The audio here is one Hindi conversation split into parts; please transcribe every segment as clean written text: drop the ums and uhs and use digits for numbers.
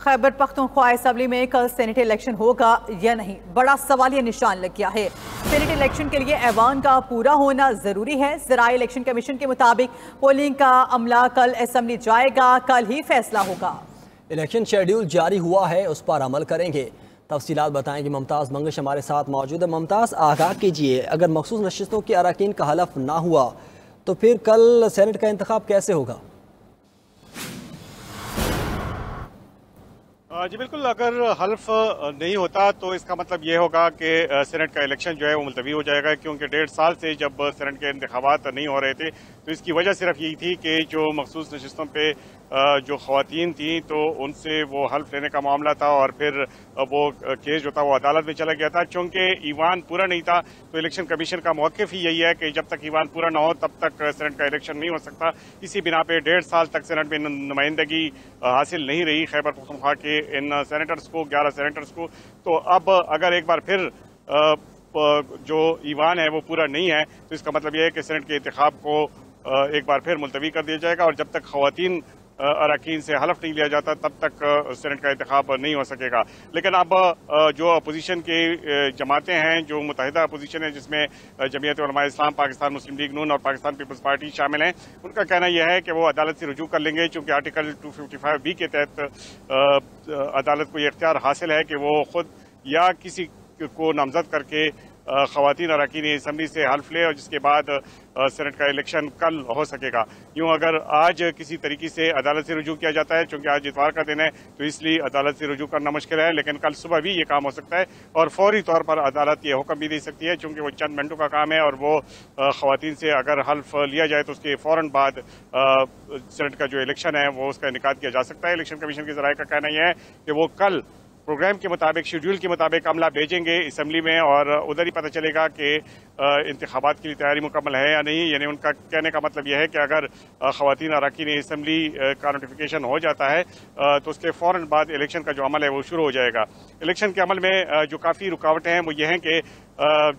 खैबर पख्तूनख्वा असम्बली में कल सेनेट इलेक्शन होगा या नहीं, बड़ा सवालिया निशान लग गया है। सेनेट इलेक्शन के लिए ऐवान का पूरा होना जरूरी है। ज़राई इलेक्शन कमीशन के मुताबिक पोलिंग का अमला कल असम्बली जाएगा, कल ही फैसला होगा। इलेक्शन शेड्यूल जारी हुआ है, उस पर अमल करेंगे। तफसीलात बताएंगे मुमताज़ मंगश हमारे साथ मौजूद है। मुमताज़, आगाह कीजिए, अगर मखसूस नशिस्तों के अरकान का हलफ ना हुआ तो फिर कल सेनेट का इंतखाब कैसे होगा? जी बिल्कुल, अगर हल्फ नहीं होता तो इसका मतलब ये होगा कि सेनेट का इलेक्शन जो है वो मुलतवी हो जाएगा, क्योंकि 1.5 साल से जब सेनेट के इंतखाबात नहीं हो रहे थे तो इसकी वजह सिर्फ यही थी कि जो मखसूस नशिस्तों पे जो ख़वातीन थी तो उनसे वो हल्फ लेने का मामला था और फिर वो केस जो था वो अदालत में चला गया था। चूँकि ईवान पूरा नहीं था तो इलेक्शन कमीशन का मौक़िफ़ ही यही है कि जब तक ईवान पूरा ना हो तब तक सेनेट का इलेक्शन नहीं हो सकता। इसी बिना पे 1.5 साल तक सेनेट में नुमाइंदगी हासिल नहीं रही खैबर पख्तूनख्वा के इन सेनेटर्स को, 11 सेनेटर्स को। तो अब अगर एक बार फिर जो ईवान है वो पूरा नहीं है तो इसका मतलब यह है कि सेनेट के इंतखाब को एक बार फिर मुलतवी कर दिया जाएगा और जब तक ख़वातीन अरकान से हलफ नहीं लिया जाता तब तक सेनेट का इंतखाब नहीं हो सकेगा। लेकिन अब जो अपोजिशन के जमातें हैं, जो मुत्तहिदा अपोजिशन है जिसमें जमीयत उलमा इस्लाम, पाकिस्तान मुस्लिम लीग नून और पाकिस्तान पीपल्स पार्टी शामिल हैं, उनका कहना यह है कि वो अदालत से रुजू कर लेंगे, चूँकि आर्टिकल 255B के तहत अदालत को ये इख्तियार हासिल है कि वो खुद या किसी को नामजद करके ख़वातीन अरकान असम्बली से हल्फ ले और जिसके बाद सेनेट का इलेक्शन कल हो सकेगा। यूँ अगर आज किसी तरीके से अदालत से रुजू किया जाता है, चूँकि आज इतवार का दिन है तो इसलिए अदालत से रुजू करना मुश्किल है, लेकिन कल सुबह भी ये काम हो सकता है और फौरी तौर पर अदालत ये हुक्म भी दे सकती है, चूँकि वो चंद मिनटों का काम है और वो ख़वातीन से अगर हल्फ लिया जाए तो उसके फ़ौरन बाद सेनेट का जो इलेक्शन है वो उसका इनेकाद किया जा सकता है। इलेक्शन कमीशन के ज़राए का कहना यह है कि वो कल प्रोग्राम के मुताबिक, शेड्यूल के मुताबिक अमला भेजेंगे असम्बली में और उधर ही पता चलेगा कि इंतखाबात के लिए तैयारी मुकम्मल है या नहीं। यानी उनका कहने का मतलब यह है कि अगर ख़वातीन अरकान असम्बली का नोटिफिकेशन हो जाता है तो उसके फ़ौरन बाद इलेक्शन का जो अमल है वो शुरू हो जाएगा। इलेक्शन के अमल में जो काफ़ी रुकावटें हैं वो ये हैं कि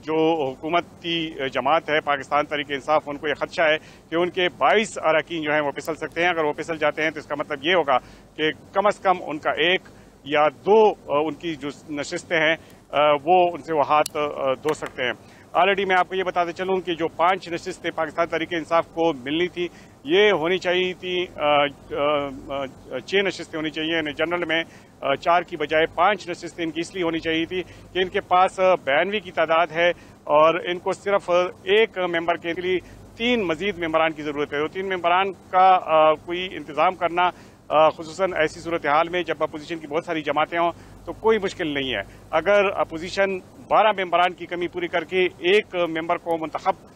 जो हुकूमती जमात है पाकिस्तान तहरीक इंसाफ, उनको ये खदशा है कि उनके 22 अरकान जो हैं वो फिसल सकते हैं। अगर वो फिसल जाते हैं तो इसका मतलब ये होगा कि कम अज़ कम उनका 1 या 2 उनकी जो नशिस्तें हैं वो उनसे वो हाथ धो सकते हैं। ऑलरेडी मैं आपको ये बताते चलूँ कि जो 5 नशिस्तें पाकिस्तान तहरीक इंसाफ को मिलनी थी ये होनी चाहिए थी 6 नशिस्तें होनी चाहिए। यानी जनरल में 4 की बजाय 5 नशिस्तें इनकी इसलिए होनी चाहिए थी कि इनके पास 92 की तादाद है और इनको सिर्फ एक मेंबर के लिए 3 मजीद मेंबरान की ज़रूरत है। तो 3 मेंबरान का कोई इंतज़ाम करना खुसूसन ऐसी सूरत हाल में जब अपोजिशन की बहुत सारी जमातें हों तो कोई मुश्किल नहीं है। अगर अपोजिशन 12 मेंबरान की कमी पूरी करके एक मेंबर को मुंतखब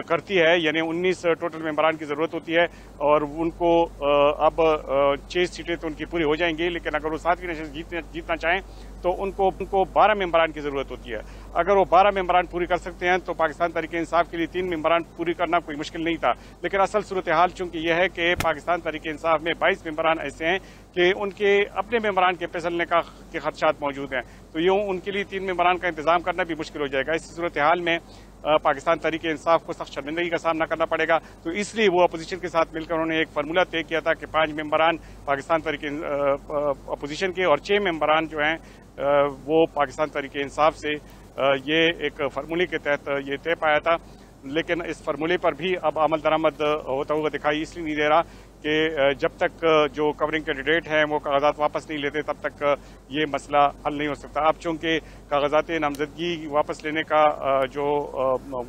करती है, यानी 19 टोटल मेंबरान की ज़रूरत होती है और उनको अब 6 सीटें तो उनकी पूरी हो जाएंगी, लेकिन अगर वो 7वीं नशिस्त जीतना चाहें तो उनको 12 मेंबरान की ज़रूरत होती है। अगर वो 12 मेंबरान पूरी कर सकते हैं तो पाकिस्तान तहरीक इंसाफ के लिए 3 मेंबरान पूरी करना कोई मुश्किल नहीं था। लेकिन असल सूरत हाल चूँकि यह है कि पाकिस्तान तहरीक इंसाफ में 22 मेंबरान ऐसे हैं कि उनके अपने मेंबरान के फिसलने के खदशात मौजूद हैं, तो यूँ उनके लिए 3 मेंबरान का इंतज़ाम करना भी मुश्किल हो जाएगा। इस सूरत हाल में पाकिस्तान तहरीक इंसाफ को सख्त शर्मिंदगी का सामना करना पड़ेगा, तो इसलिए वो अपोजिशन के साथ मिलकर उन्होंने एक फार्मूला तय किया था कि 5 मेंबरान पाकिस्तान तहरीक अपोजिशन के और 6 मेंबरान जो हैं वो पाकिस्तान तहरीक इंसाफ से ये एक फार्मूले के तहत ये तय पाया था। लेकिन इस फार्मूले पर भी अब अमल दरामद होता हुआ दिखाई इसलिए नहीं दे रहा कि जब तक जो कवरिंग कैंडिडेट हैं वो कागजात वापस नहीं लेते तब तक ये मसला हल नहीं हो सकता। अब चूँकि कागजात नामजदगी वापस लेने का जो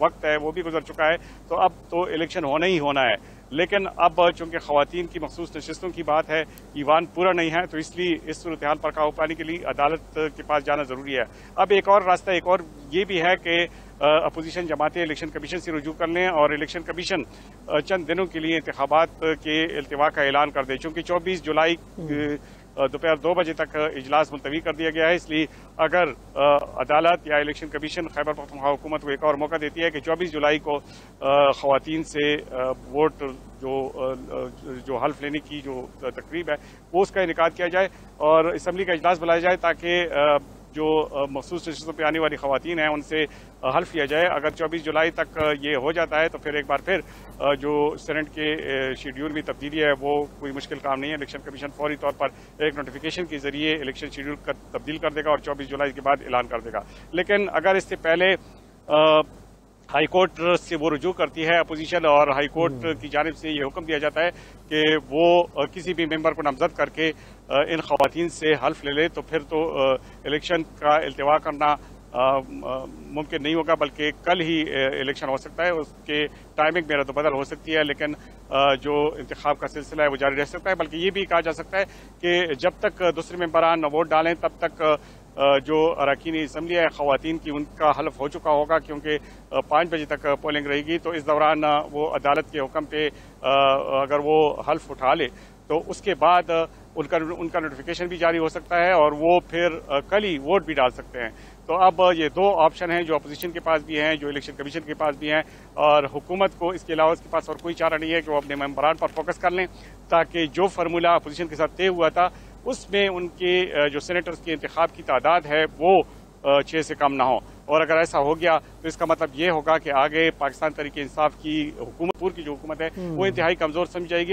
वक्त है वो भी गुजर चुका है तो अब तो इलेक्शन होना ही होना है। लेकिन अब चूँकि ख़वातीन की मखसूस नशिस्तों की बात है, ईवान पूरा नहीं है, तो इसलिए इस सूरत हाल पर काबू पाने के लिए अदालत के पास जाना ज़रूरी है। अब एक और रास्ता, एक और ये भी है कि अपोजिशन जमातें इलेक्शन कमीशन से रुजू कर लें और इलेक्शन कमीशन चंद दिनों के लिए इंतखाबात के इल्तिवा का ऐलान कर दे। चूँकि 24 जुलाई दोपहर 2 बजे तक इजलास मुलतवी कर दिया गया है, इसलिए अगर अदालत या इलेक्शन कमीशन खैबर पख्तूनख्वा हुकूमत को एक और मौका देती है कि 24 जुलाई को ख़वातीन से वोट जो हल्फ लेने की जो तकरीब है वो उसका इनेकाद किया जाए और असम्बली का इजलास बुलाया जाए ताकि जो मखसूस नशिस्तों पर आने वाली ख़वातीन हैं उनसे हल्फ लिया जाए। अगर 24 जुलाई तक ये हो जाता है तो फिर एक बार फिर जो सेनेट के शेड्यूल में तब्दीली है वो कोई मुश्किल काम नहीं है। इलेक्शन कमीशन फौरी तौर पर एक नोटिफिकेशन के जरिए इलेक्शन शेड्यूल तब्दील कर देगा और 24 जुलाई के बाद ऐलान कर देगा। लेकिन अगर इससे पहले हाई कोर्ट से वो रुजू करती है अपोजिशन और हाई कोर्ट की जानिब से ये हुक्म दिया जाता है कि वो किसी भी मेंबर को नामजद करके इन खवातीन से हल्फ ले ले, तो फिर तो इलेक्शन का इल्तिवा करना मुमकिन नहीं होगा, बल्कि कल ही इलेक्शन हो सकता है। उसके टाइमिंग में रद्द-बदल हो सकती है, लेकिन जो इंतखाब का सिलसिला है वो जारी रह सकता है। बल्कि ये भी कहा जा सकता है कि जब तक दूसरे मेंबरान वोट डालें तब तक जो अरकान असम्बली है ख़वातीन की उनका हल्फ हो चुका होगा, क्योंकि 5 बजे तक पोलिंग रहेगी। तो इस दौरान वो अदालत के हुक्म पे अगर वो हल्फ उठा ले तो उसके बाद उनका नोटिफिकेशन भी जारी हो सकता है और वो फिर कल ही वोट भी डाल सकते हैं। तो अब ये दो ऑप्शन हैं जो अपोजिशन के पास भी हैं, जो इलेक्शन कमीशन के पास भी हैं, और हुकूमत को इसके अलावा उसके पास और कोई चारा नहीं है कि वो अपने मेंबरान पर फोकस कर लें, ताकि जो फार्मूला अपोजिशन के साथ तय हुआ था उसमें उनके जो सेनेटर्स के इंतखाब की तादाद है वो 6 से कम ना हो। और अगर ऐसा हो गया तो इसका मतलब ये होगा कि आगे पाकिस्तान तहरीक इंसाफ की हुकूमत, पूरी की जो हुकूमत है वो इंतहाई कमज़ोर समझ जाएगी।